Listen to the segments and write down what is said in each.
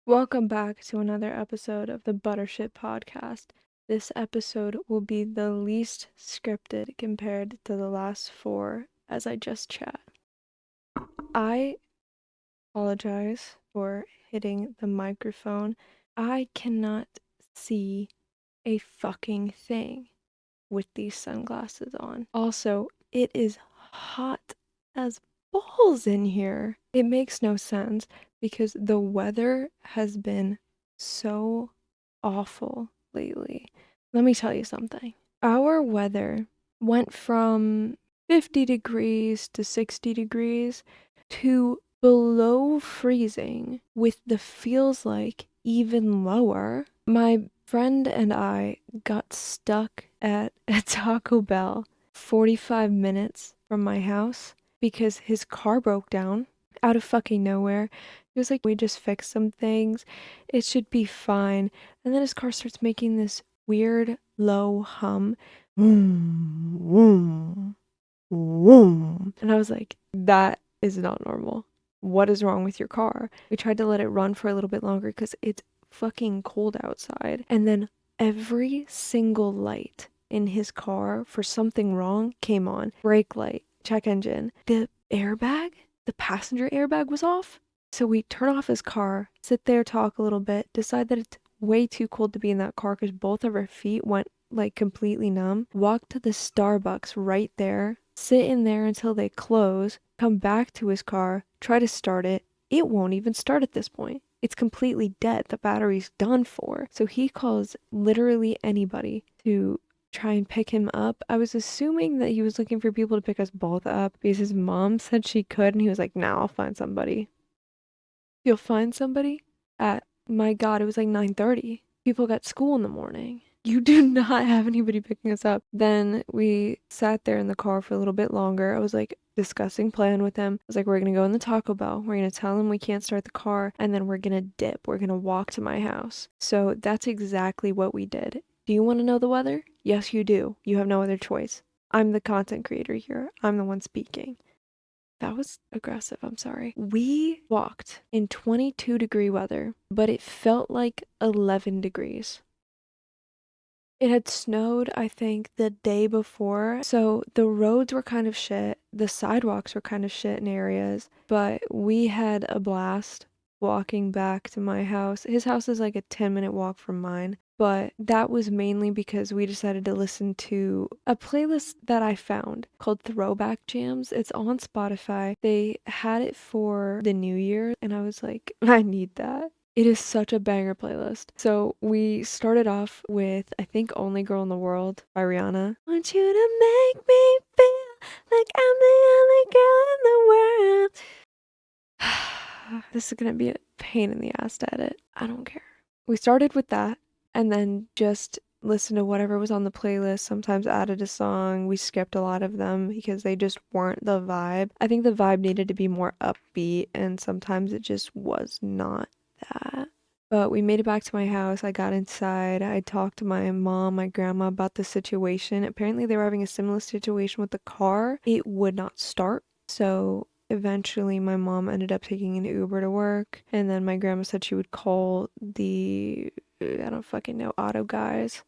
Welcome back to another episode of the Buttership Podcast. This episode will be the least scripted compared to the last four as I just chat. I apologize for hitting the microphone. I cannot see a fucking thing with these sunglasses on. Also, it is hot as balls in here. It makes no sense because the weather has been so awful lately. Let me tell you something. Our weather went from 50 degrees to 60 degrees to below freezing with the feels like even lower. My friend and I got stuck at a Taco Bell 45 minutes from my house because his car broke down out of fucking nowhere. He was like, we just fixed some things. It should be fine. And then his car starts making this weird low hum. Vroom, vroom, vroom. And I was like, that is not normal. What is wrong with your car? We tried to let it run for a little bit longer because it's fucking cold outside. And then every single light in his car for something wrong came on. Brake light, check engine. The airbag, the passenger airbag was off. So we turn off his car, sit there, talk a little bit, decide that it's way too cold to be in that car because both of our feet went like completely numb. Walk to the Starbucks right there, sit in there until they close, come back to his car, try to start it. It won't even start at this point. It's completely dead. The battery's done for. So he calls literally anybody to try and pick him up. I was assuming that he was looking for people to pick us both up because his mom said she could, and he was like, nah, I'll find somebody. You'll find somebody? At, my God, it was like 9:30. People got school in the morning. You do not have anybody picking us up. Then we sat there in the car for a little bit longer. I was like discussing plan with him. I was like, we're gonna go in the Taco Bell. We're gonna tell him we can't start the car, and then we're gonna dip. We're gonna walk to my house. So that's exactly what we did. Do you want to know the weather? Yes, you do. You have no other choice. I'm the content creator here. I'm the one speaking. That was aggressive, I'm sorry. We walked in 22-degree weather, but it felt like 11 degrees. It had snowed, I think, the day before, so the roads were kind of shit, the sidewalks were kind of shit in areas, but we had a blast walking back to my house. His house is like a 10-minute walk from mine, but that was mainly because we decided to listen to a playlist that I found called Throwback Jams. It's on Spotify. They had it for the new year, and I was like, I need that. It is such a banger playlist. So we started off with, I think, Only Girl in the World by Rihanna. Want you to make me feel like I'm the only girl in the world. This is gonna be a pain in the ass to edit. I don't care. We started with that and then just listened to whatever was on the playlist, sometimes added a song. We skipped a lot of them because they just weren't the vibe. I think the vibe needed to be more upbeat, and sometimes it just was not that. But we made it back to my house. I got inside. I talked to my mom, my grandma about the situation. Apparently, they were having a similar situation with the car. It would not start. So eventually, my mom ended up taking an Uber to work. And then my grandma said she would call the, I don't fucking know, auto guys.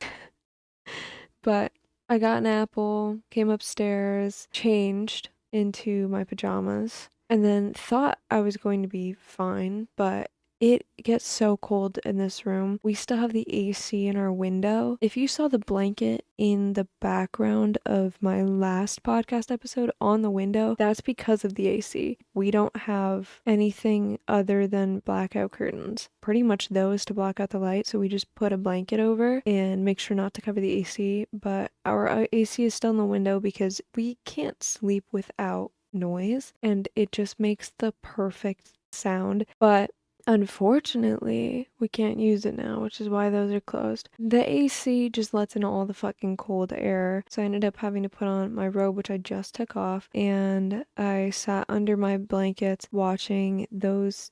But I got an apple, came upstairs, changed into my pajamas, and then thought I was going to be fine, but it gets so cold in this room. We still have the AC in our window. If you saw the blanket in the background of my last podcast episode on the window, that's because of the AC. We don't have anything other than blackout curtains. Pretty much those to block out the light, so we just put a blanket over and make sure not to cover the AC, but our AC is still in the window because we can't sleep without noise, and it just makes the perfect sound. But unfortunately, we can't use it now, which is why those are closed. The AC just lets in all the fucking cold air, so I ended up having to put on my robe, which I just took off, and I sat under my blankets watching those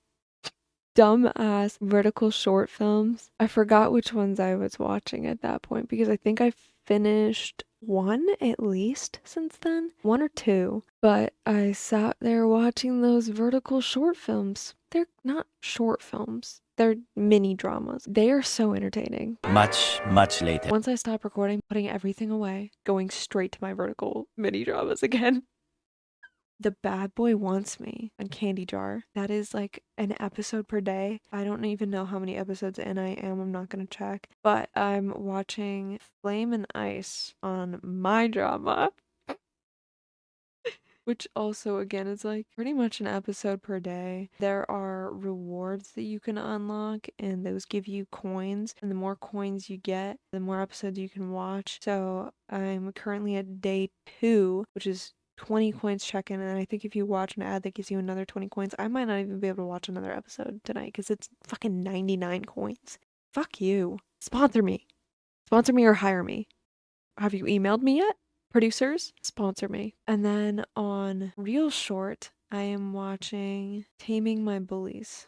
dumbass vertical short films. I forgot which ones I was watching at that point because I think I finished one at least since then, one or two, but I sat there watching those vertical short films. They're not short films. They're mini dramas. They are so entertaining. Much later. Once I stop recording, putting everything away, going straight to my vertical mini dramas again. The Bad Boy Wants Me on Candy Jar. That is like an episode per day. I don't even know how many episodes in I am. I'm not gonna check. But I'm watching Flame and Ice on My Drama. Which also, again, is like pretty much an episode per day. There are rewards that you can unlock, and those give you coins. And the more coins you get, the more episodes you can watch. So I'm currently at day 2, which is 20 coins check-in. And I think if you watch an ad that gives you another 20 coins, I might not even be able to watch another episode tonight because it's fucking 99 coins. Fuck you. Sponsor me. Sponsor me or hire me. Have you emailed me yet? Producers, sponsor me. And then on Real Short, I am watching Taming My Bullies.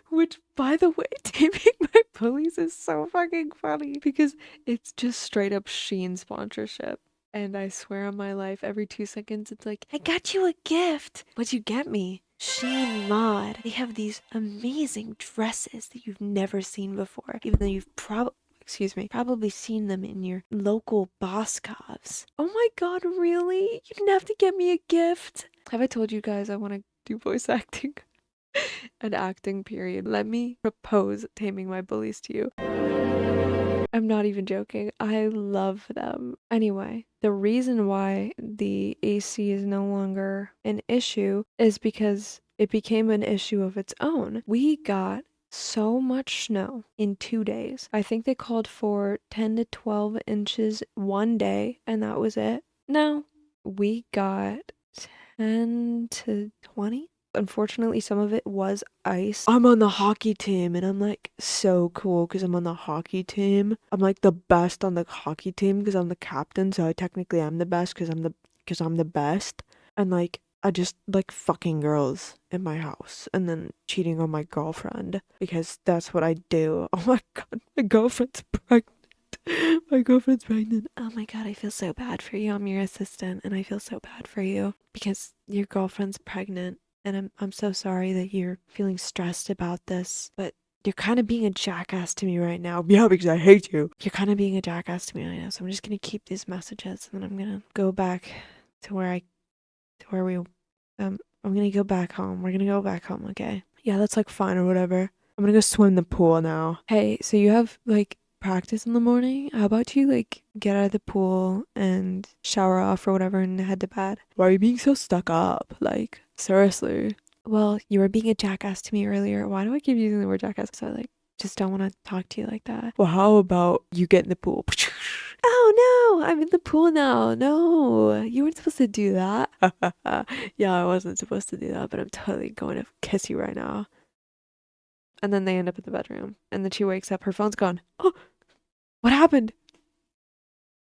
Which, by the way, Taming My Bullies is so fucking funny because it's just straight up Shein sponsorship. And I swear on my life, every 2 seconds, it's like, I got you a gift. What'd you get me? Shein Mod. They have these amazing dresses that you've never seen before, even though you've probably seen them in your local Boscovs. Oh my god, really? You didn't have to get me a gift. Have I told you guys I want to do voice acting? And acting, period. Let me propose Taming My Bullies to you. I'm not even joking. I love them. Anyway, the reason why the AC is no longer an issue is because it became an issue of its own. We got so much snow in 2 days. I think they called for 10 to 12 inches one day, and that was it. No, we got 10 to 20. Unfortunately, some of it was ice. I'm on the hockey team, and I'm like so cool because I'm on the hockey team. I'm like the best on the hockey team because I'm the captain, so I technically am the best because I'm the best. And like I just like fucking girls in my house and then cheating on my girlfriend because that's what I do. Oh my god, my girlfriend's pregnant. My girlfriend's pregnant. Oh my god, I feel so bad for you. I'm your assistant and I feel so bad for you because your girlfriend's pregnant. And I'm so sorry that you're feeling stressed about this, but you're kind of being a jackass to me right now. Yeah, because I hate you. You're kind of being a jackass to me right now, so I'm just gonna keep these messages and then I'm gonna go back to where I'm gonna go back home. We're gonna go back home, okay? Yeah, that's like fine or whatever. I'm gonna go swim in the pool now. Hey, so you have like practice in the morning? How about you like get out of the pool and shower off or whatever and head to bed? Why are you being so stuck up? Like, seriously. Well, you were being a jackass to me earlier. Why do I keep using the word jackass? So I like just don't want to talk to you like that. Well, how about you get in the pool? Oh no, I'm in the pool now. No, you weren't supposed to do that. Yeah, I wasn't supposed to do that, but I'm totally going to kiss you right now. And then they end up in the bedroom. And then she wakes up, her phone's gone. Oh, what happened?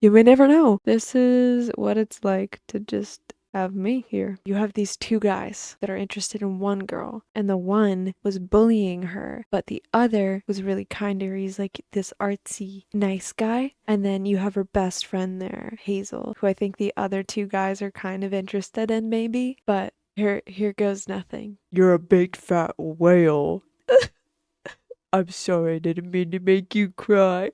You may never know. This is what it's like to just have me here. You have these 2 guys that are interested in one girl, and the one was bullying her, but the other was really kind to her. He's like this artsy, nice guy. And then you have her best friend there, Hazel, who I think the other 2 guys are kind of interested in, maybe. But here goes nothing. You're a big fat whale. I'm sorry, I didn't mean to make you cry.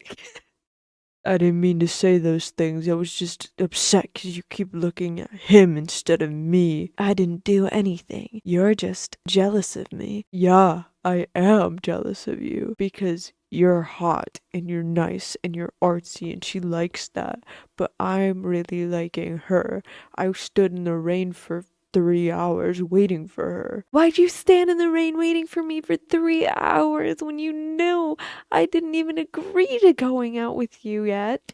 I didn't mean to say those things. I was just upset because you keep looking at him instead of me. I didn't do anything. You're just jealous of me. Yeah, I am jealous of you because you're hot and you're nice and you're artsy and she likes that. But I'm really liking her. I stood in the rain for 3 hours waiting for her. Why'd you stand in the rain waiting for me for 3 hours when you knew I didn't even agree to going out with you yet?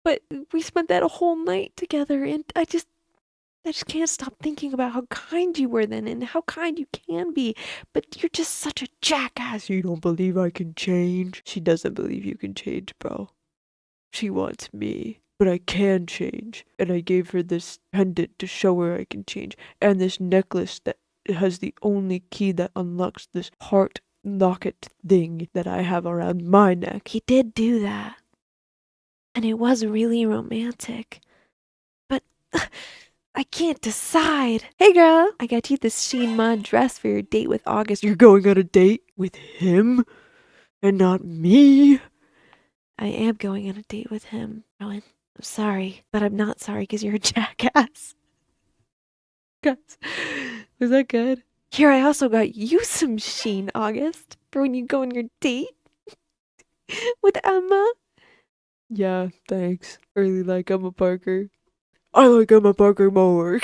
But we spent that whole night together and I just can't stop thinking about how kind you were then and how kind you can be. But you're just such a jackass. You don't believe I can change? She doesn't believe you can change, bro. She wants me. But I can change. And I gave her this pendant to show her I can change. And this necklace that has the only key that unlocks this heart locket thing that I have around my neck. He did do that. And it was really romantic. But I can't decide. Hey girl, I got you this Shein Mod dress for your date with August. You're going on a date with him? and not me. I am going on a date with him, Rowan. I'm sorry, but I'm not sorry because you're a jackass. Guys, was that good? Here, I also got you some Sheen, August, for when you go on your date with Emma. Yeah, thanks. I really like Emma Parker. I like Emma Parker more.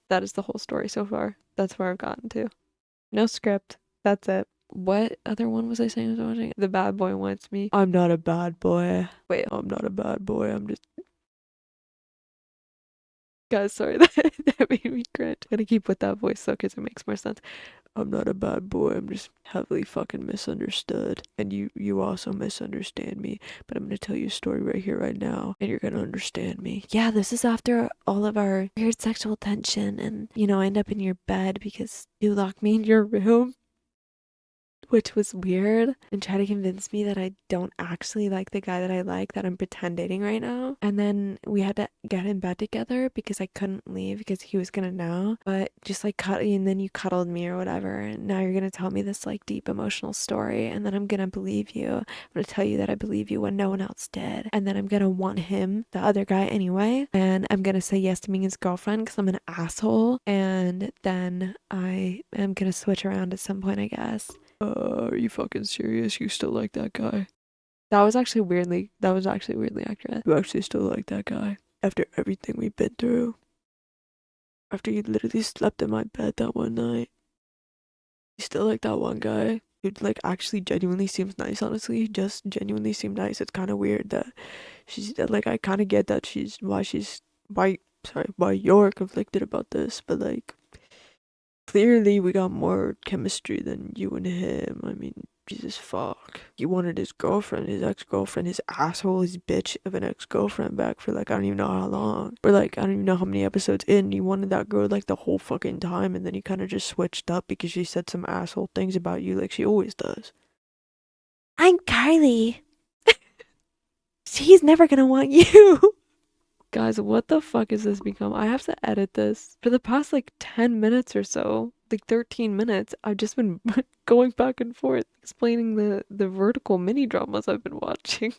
That is the whole story so far. That's where I've gotten to. No script. That's it. What other one was I saying I was watching? The Bad Boy Wants Me. I'm not a bad boy. Wait, I'm not a bad boy. I'm just. Guys, sorry, that made me cringe. Gotta keep with that voice though, because it makes more sense. I'm not a bad boy. I'm just heavily fucking misunderstood. And you also misunderstand me. But I'm gonna tell you a story right here, right now. And you're gonna understand me. Yeah, this is after all of our weird sexual tension. And, I end up in your bed because you locked me in your room, which was weird, and try to convince me that I don't actually like the guy that I like, that I'm pretend dating right now. And then we had to get in bed together because I couldn't leave because he was gonna know. But just like and then you cuddled me or whatever, and now you're gonna tell me this like deep emotional story, and then I'm gonna believe you. I'm gonna tell you that I believe you when no one else did, and then I'm gonna want him, the other guy, anyway, and I'm gonna say yes to being his girlfriend because I'm an asshole, and then I am gonna switch around at some point, I guess. Are you fucking serious? You still like that guy? That was actually weirdly accurate. You actually still like that guy? After everything we've been through? After you literally slept in my bed that one night? You still like that one guy? Who like actually genuinely seems nice, honestly. Just genuinely seemed nice. It's kinda weird that like I kinda get that why you're conflicted about this, but like clearly we got more chemistry than you and him. I mean, Jesus fuck. He wanted his girlfriend, his ex-girlfriend, his asshole, his bitch of an ex-girlfriend back for like I don't even know how long. Or like I don't even know how many episodes in. He wanted that girl like the whole fucking time, and then he kinda just switched up because she said some asshole things about you like she always does. I'm Carly. He's never gonna want you. Guys, what the fuck has this become? I have to edit this. For the past like 10 minutes or so, like 13 minutes, I've just been going back and forth explaining the vertical mini dramas I've been watching.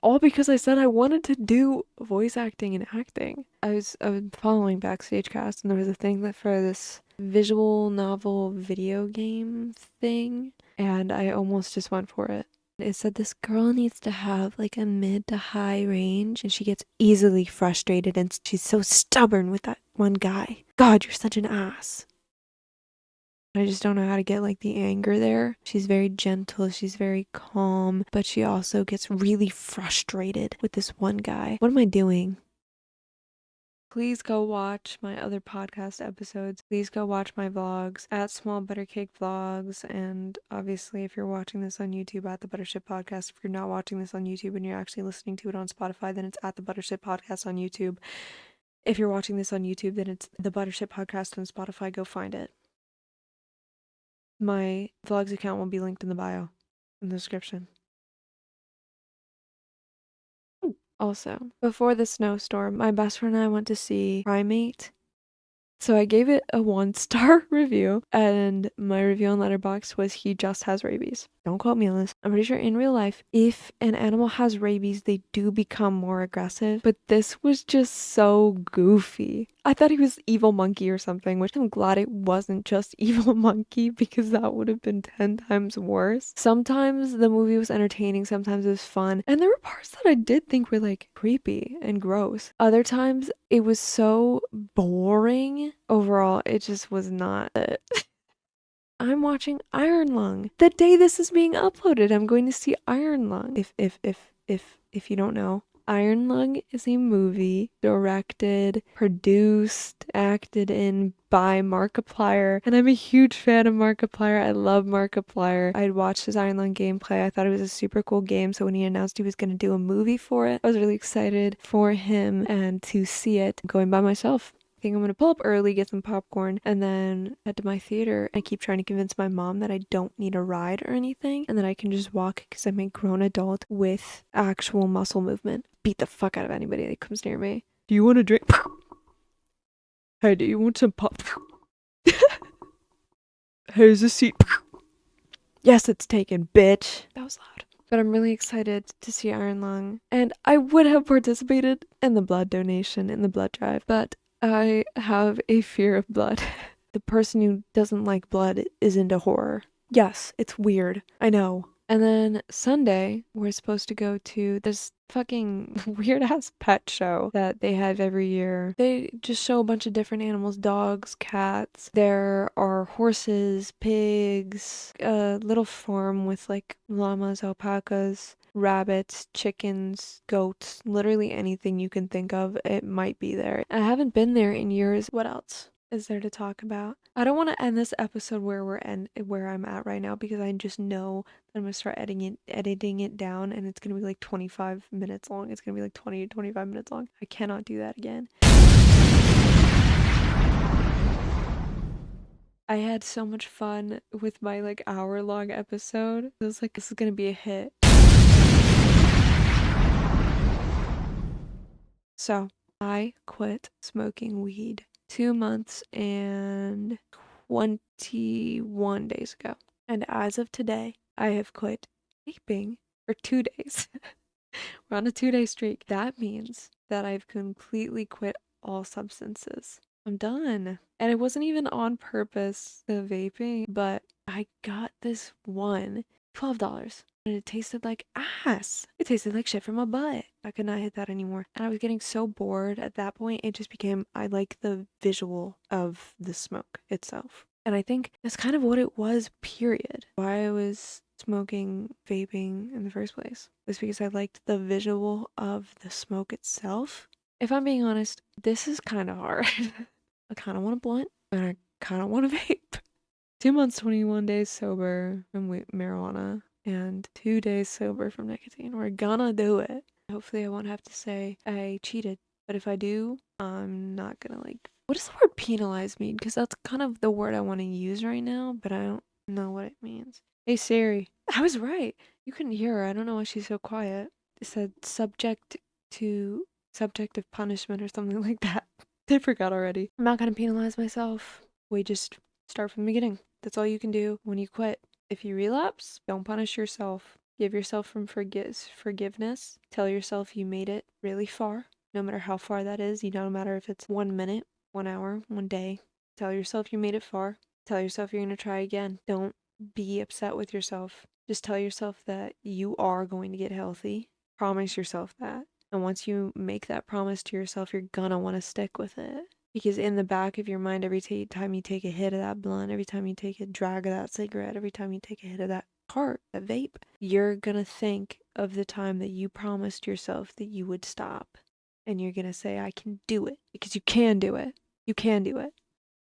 All because I said I wanted to do voice acting and acting. I was following Backstage Cast, and there was a thing that for this visual novel video game thing, and I almost just went for it. It said this girl needs to have like a mid to high range, and she gets easily frustrated, and she's so stubborn with that one guy. God, you're such an ass. I just don't know how to get like the anger there. She's very gentle, she's very calm, but she also gets really frustrated with this one guy. What am I doing? Please go watch my other podcast episodes. Please go watch my vlogs at Small Butter Cake Vlogs. And obviously, if you're watching this on YouTube, at the Buttership Podcast. If you're not watching this on YouTube and you're actually listening to it on Spotify, then it's at the Buttership Podcast on YouTube. If you're watching this on YouTube, then it's the Buttership Podcast on Spotify. Go find it. My vlogs account will be linked in the bio, in the description. Also, before the snowstorm, my best friend and I went to see Primate. So I gave it a 1-star review, and my review on Letterboxd was he just has rabies. Don't quote me on this. I'm pretty sure in real life, if an animal has rabies, they do become more aggressive, but this was just so goofy. I thought he was evil monkey or something, which I'm glad it wasn't just evil monkey because that would have been 10 times worse. Sometimes the movie was entertaining, sometimes it was fun, and there were parts that I did think were like creepy and gross. Other times it was so boring. Overall, it just was not it. I'm watching Iron Lung. The day this is being uploaded, I'm going to see Iron Lung. If you don't know, Iron Lung is a movie directed, produced, acted in by Markiplier, and I'm a huge fan of Markiplier. I love Markiplier. I'd watched his Iron Lung gameplay. I thought it was a super cool game, so when he announced he was going to do a movie for it, I was really excited for him and to see it. Going by myself. I think I'm gonna pull up early, get some popcorn, and then head to my theater. I keep trying to convince my mom that I don't need a ride or anything, and that I can just walk because I'm a grown adult with actual muscle movement. Beat the fuck out of anybody that comes near me. Do you want a drink? Hey, do you want some pop? Here's a seat. Yes, it's taken, bitch. That was loud. But I'm really excited to see Iron Lung. And I would have participated in the blood donation, in the blood drive, but I have a fear of blood. The person who doesn't like blood is into horror. Yes, it's weird. I know. And then Sunday, we're supposed to go to this fucking weird ass pet show that they have every year. They just show a bunch of different animals, dogs, cats. There are horses, pigs, a little farm with like llamas, alpacas, rabbits, chickens, goats, literally anything you can think of, it might be there. I haven't been there in years. What else is there to talk about? I don't want to end this episode where I'm at right now because I just know that I'm gonna start editing it down and it's gonna be like 25 minutes long. It's gonna be like 20 to 25 minutes long. I cannot do that again. I had so much fun with my like hour-long episode. It was like, this is gonna be a hit. So, I quit smoking weed 2 months and 21 days ago. And as of today, I have quit vaping for 2 days. We're on a 2-day streak. That means that I've completely quit all substances. I'm done. And it wasn't even on purpose, the vaping, but I got this one $12. And it tasted like ass. It tasted like shit from my butt. I could not hit that anymore. And I was getting so bored at that point, it just became, I like the visual of the smoke itself. And I think that's kind of what it was, period. Why I was smoking vaping in the first place was because I liked the visual of the smoke itself. If I'm being honest, this is kind of hard. I kind of want a blunt and I kind of want a vape. 2 months, 21 days sober from marijuana and 2 days sober from nicotine. We're gonna do it. Hopefully, I won't have to say I cheated. But if I do, I'm not gonna like. What does the word penalize mean? Because that's kind of the word I want to use right now, but I don't know what it means. Hey Siri. I was right. You couldn't hear her. I don't know why she's so quiet. It said subject of punishment or something like that. I forgot already. I'm not gonna penalize myself. We just start from the beginning. That's all you can do when you quit. If you relapse, don't punish yourself. Give yourself some forgiveness. Tell yourself you made it really far, no matter how far that is. No matter if it's 1 minute, 1 hour, 1 day. Tell yourself you made it far. Tell yourself you're going to try again. Don't be upset with yourself. Just tell yourself that you are going to get healthy. Promise yourself that. And once you make that promise to yourself, you're gonna want to stick with it. Because in the back of your mind, every time you take a hit of that blunt, every time you take a drag of that cigarette, every time you take a hit of that that vape, you're gonna think of the time that you promised yourself that you would stop. And you're gonna say, I can do it. Because you can do it. You can do it.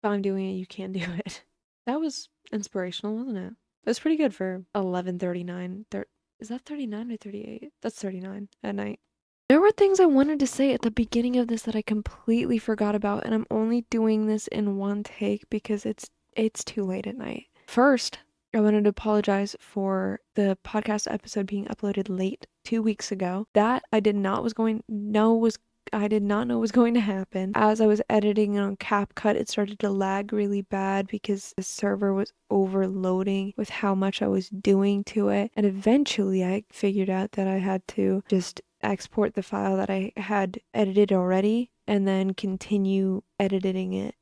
If I'm doing it, you can do it. That was inspirational, wasn't it? It was pretty good for 11:39. Is that 39 or 38? That's 39 at night. There were things I wanted to say at the beginning of this that I completely forgot about, and I'm only doing this in one take because it's too late at night. First, I wanted to apologize for the podcast episode being uploaded late 2 weeks ago. That I did not know was going to happen. As I was editing on CapCut, it started to lag really bad because the server was overloading with how much I was doing to it. And eventually I figured out that I had to just export the file that I had edited already and then continue editing it.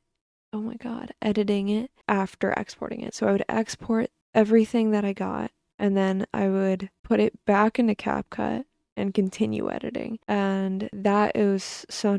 Oh my god, editing it after exporting it. So I would export everything that I got and then I would put it back into CapCut and continue editing. And that is so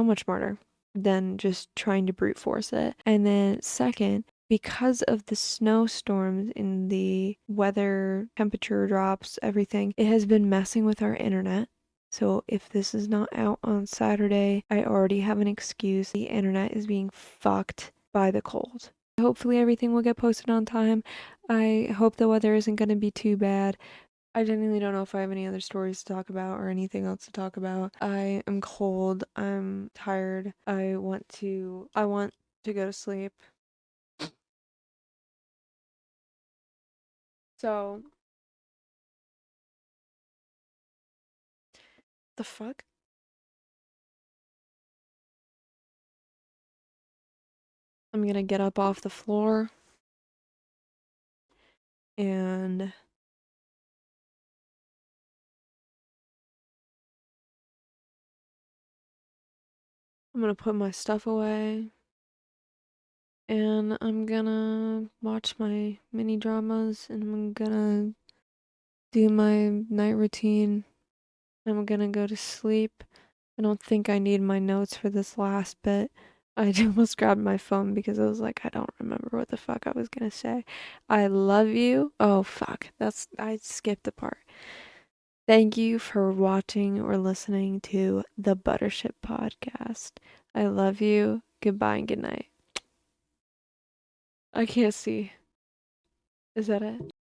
much smarter than just trying to brute force it. And then second, because of the snowstorms in the weather, temperature drops, everything, it has been messing with our internet. So if this is not out on Saturday, I already have an excuse. The internet is being fucked by the cold. Hopefully everything will get posted on time. I hope the weather isn't going to be too bad. I genuinely don't know if I have any other stories to talk about or anything else to talk about. I am cold. I'm tired. I want to go to sleep. So, the fuck? I'm gonna get up off the floor. and I'm gonna put my stuff away, and I'm gonna watch my mini dramas, and I'm gonna do my night routine. I'm gonna go to sleep. I don't think I need my notes for this last bit. I almost grabbed my phone because I was like, I don't remember what the fuck I was gonna say. I love you. Oh fuck, I skipped a part. Thank you for watching or listening to the Buttership podcast. I love you. Goodbye and good night. I can't see. Is that it?